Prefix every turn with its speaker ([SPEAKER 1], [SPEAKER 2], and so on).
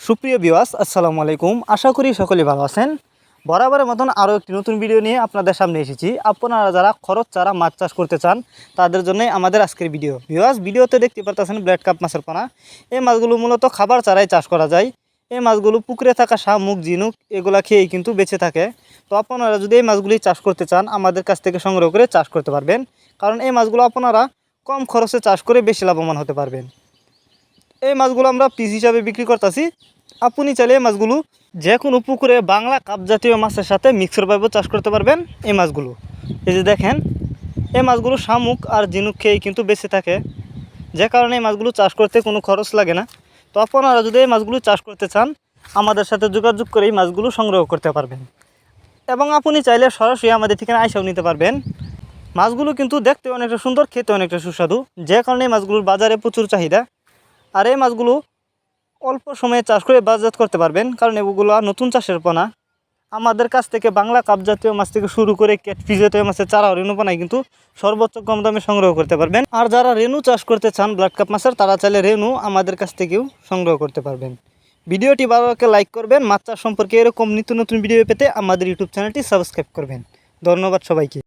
[SPEAKER 1] সুপ্রিয় ভিউয়ার্স, আসসালামু আলাইকুম। আশা করি সকলেই ভালো আছেন। বরাবরের মতন আরও একটি নতুন ভিডিও নিয়ে আপনাদের সামনে এসেছি। আপনারা যারা খরচ ছাড়া মাছ চাষ করতে চান তাদের জন্যই আমাদের আজকের ভিডিও। ভিউয়ার্স, ভিডিওতে দেখতে পাচ্ছেন ব্ল্যাক কাপ মাছের পোনা। এই মাছগুলো মূলত খাবার ছাড়াই চাষ করা যায়। এই মাছগুলো পুকুরে থাকা শামুক, ঝিনুক এগুলা খেয়েই কিন্তু বেঁচে থাকে। তো আপনারা যদি এই মাছগুলি চাষ করতে চান আমাদের কাছ থেকে সংগ্রহ করে চাষ করতে পারবেন, কারণ এই মাছগুলো আপনারা কম খরচে চাষ করে বেশি লাভবান হতে পারবেন। এই মাছগুলো আমরা পিস হিসাবে বিক্রি করতেছি। আপনি চাইলে এই মাছগুলো যে কোনো পুকুরে বাংলা কাপ জাতীয় মাছের সাথে মিক্সরভাবেও চাষ করতে পারবেন। এই মাছগুলো এই যে দেখেন, এই মাছগুলো শামুক আর ঝিনুক খেয়েই কিন্তু বেঁচে থাকে, যে কারণে এই মাছগুলো চাষ করতে কোনো খরচ লাগে না। তো আপনারা যদি এই মাছগুলো চাষ করতে চান আমাদের সাথে যোগাযোগ করে এই মাছগুলো সংগ্রহ করতে পারবেন, এবং আপনি চাইলে সরাসরি আমাদের ঠিকানা আইসাও নিতে পারবেন। মাছগুলো কিন্তু দেখতে অনেকটা সুন্দর, খেতে অনেকটা সুস্বাদু, যে কারণে এই মাছগুলোর বাজারে প্রচুর চাহিদা। আর এই মাছগুলো অল্প সময়ে চাষ করে বাজারজাত করতে পারবেন, কারণ এগুলো নতুন চাষের পোনা। আমাদের কাছ থেকে বাংলা কাপ জাতীয় মাছ থেকে শুরু করে ক্যাটফিশ জাতীয় মাছের চারা ও রেণু পোনায় কিন্তু সর্বোচ্চ কম দামে সংগ্রহ করতে পারবেন। আর যারা রেণু চাষ করতে চান ব্ল্যাক কাপ মাছের, তারা চাইলে রেণু আমাদের কাছ থেকেও সংগ্রহ করতে পারবেন। ভিডিওটি ভালো লাগলে লাইক করবেন। মাছ চাষ সম্পর্কে এরকম নিত্য নতুন ভিডিও পেতে আমাদের ইউটিউব চ্যানেলটি সাবস্ক্রাইব করবেন। ধন্যবাদ সবাইকে।